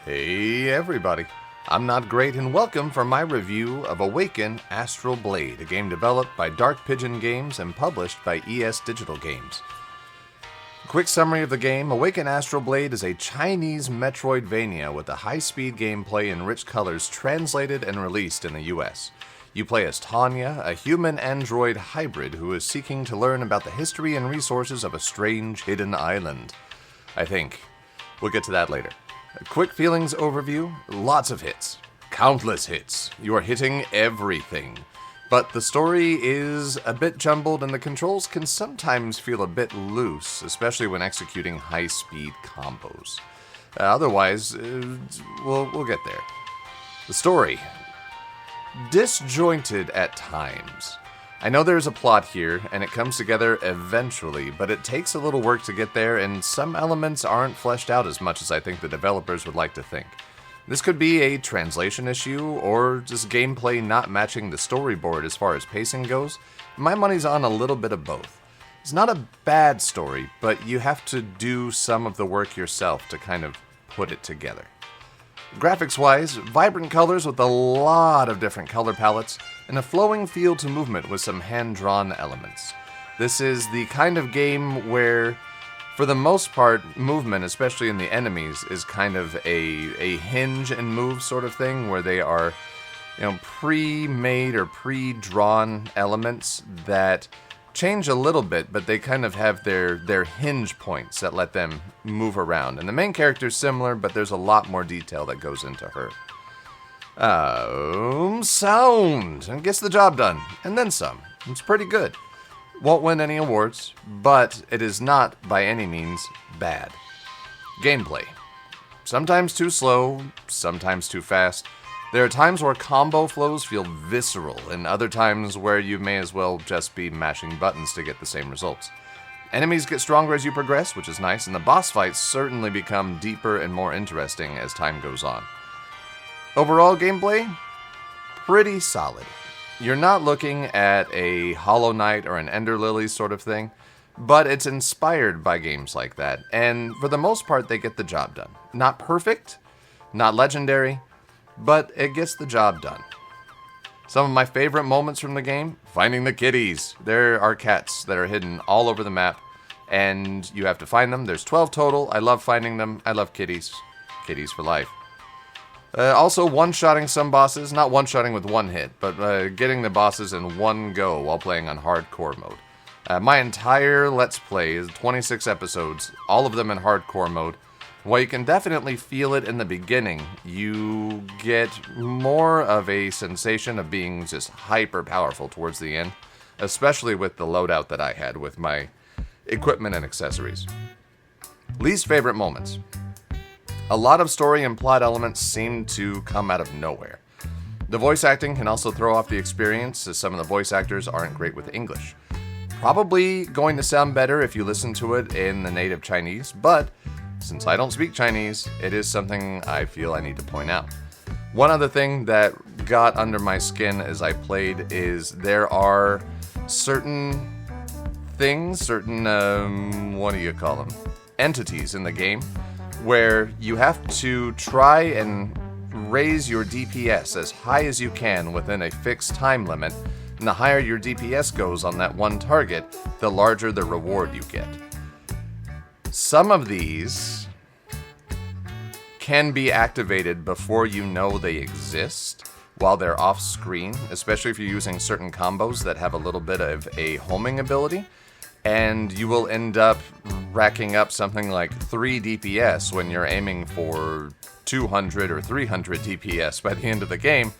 Hey everybody, I'm Not Great and welcome for my review of Awaken, Astral Blade, a game developed by Dark Pigeon Games and published by ES Digital Games. Quick summary of the game: Awaken Astral Blade is a Chinese Metroidvania with a high-speed gameplay and rich colors translated and released in the US. You play as Tanya, a human-android hybrid who is seeking to learn about the history and resources of a strange hidden island. I think. We'll get to that later. A quick feelings overview: lots of hits. Countless hits. You are hitting everything. But the story is a bit jumbled and the controls can sometimes feel a bit loose, especially when executing high-speed combos. Otherwise, we'll get there. The story. Disjointed at times. I know there's a plot here, and it comes together eventually, but it takes a little work to get there, and some elements aren't fleshed out as much as I think the developers would like to think. This could be a translation issue, or just gameplay not matching the storyboard as far as pacing goes. My money's on a little bit of both. It's not a bad story, but you have to do some of the work yourself to kind of put it together. Graphics-wise, vibrant colors with a lot of different color palettes, and a flowing feel to movement with some hand-drawn elements. This is the kind of game where, for the most part, movement, especially in the enemies, is kind of a hinge and move sort of thing, where they are, pre-made or pre-drawn elements that change a little bit, but they kind of have their hinge points that let them move around. And the main character's similar, but there's a lot more detail that goes into her. Sound! And gets the job done. And then some. It's pretty good. Won't win any awards, but it is not, by any means, bad. Gameplay. Sometimes too slow, sometimes too fast. There are times where combo flows feel visceral, and other times where you may as well just be mashing buttons to get the same results. Enemies get stronger as you progress, which is nice, and the boss fights certainly become deeper and more interesting as time goes on. Overall gameplay? Pretty solid. You're not looking at a Hollow Knight or an Ender Lily sort of thing, but it's inspired by games like that, and for the most part they get the job done. Not perfect, not legendary, but it gets the job done. Some of my favorite moments from the game: finding the kitties. There are cats that are hidden all over the map, and you have to find them. There's 12 total. I love finding them. I love kitties. Kitties for life. Also, one-shotting some bosses. Not one-shotting with one hit, but getting the bosses in one go while playing on hardcore mode. My entire Let's Play is 26 episodes, all of them in hardcore mode. While you can definitely feel it in the beginning, you get more of a sensation of being just hyper powerful towards the end, especially with the loadout that I had with my equipment and accessories. Least favorite moments. A lot of story and plot elements seem to come out of nowhere. The voice acting can also throw off the experience, as some of the voice actors aren't great with English. Probably going to sound better if you listen to it in the native Chinese, but since I don't speak Chinese, it is something I feel I need to point out. One other thing that got under my skin as I played is there are certain things, entities in the game, where you have to try and raise your DPS as high as you can within a fixed time limit, and the higher your DPS goes on that one target, the larger the reward you get. Some of these can be activated before you know they exist while they're off screen, especially if you're using certain combos that have a little bit of a homing ability, and you will end up racking up something like 3 DPS when you're aiming for 200 or 300 DPS by the end of the game.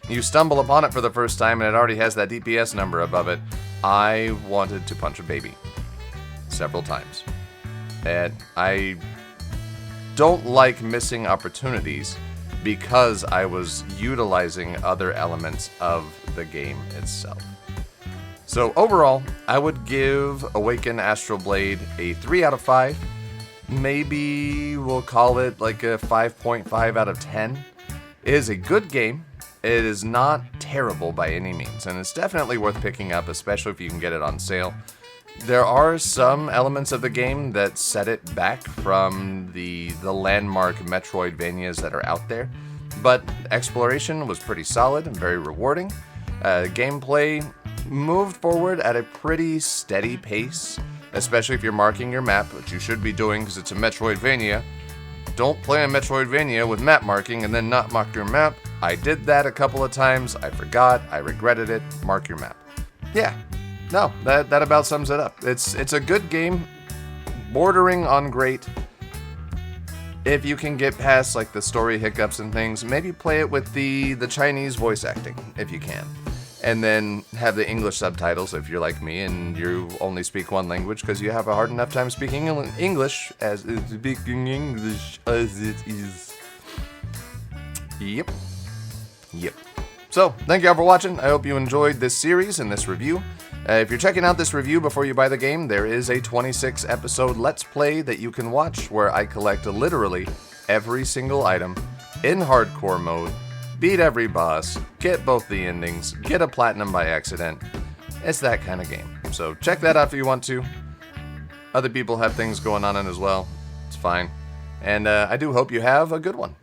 You stumble upon it for the first time and it already has that DPS number above it. I wanted to punch a baby several times. And I don't like missing opportunities because I was utilizing other elements of the game itself. So overall, I would give Awaken Astral Blade a 3 out of 5. Maybe we'll call it like a 5.5 out of 10. It is a good game. It is not terrible by any means, and it's definitely worth picking up, especially if you can get it on sale. There are some elements of the game that set it back from the landmark Metroidvanias that are out there, but exploration was pretty solid and very rewarding. Gameplay moved forward at a pretty steady pace, especially if you're marking your map, which you should be doing because it's a Metroidvania. Don't play a Metroidvania with map marking and then not mark your map. I did that a couple of times. I forgot. I regretted it. Mark your map. Yeah. No, that about sums it up. It's a good game, bordering on great. If you can get past like the story hiccups and things, maybe play it with the Chinese voice acting if you can. And then have the English subtitles if you're like me and you only speak one language because you have a hard enough time speaking English as it is. Yep. So, thank you all for watching. I hope you enjoyed this series and this review. If you're checking out this review before you buy the game, there is a 26 episode Let's Play that you can watch where I collect literally every single item in hardcore mode, beat every boss, get both the endings, get a platinum by accident. It's that kind of game. So check that out if you want to. Other people have things going on in as well. It's fine. And I do hope you have a good one.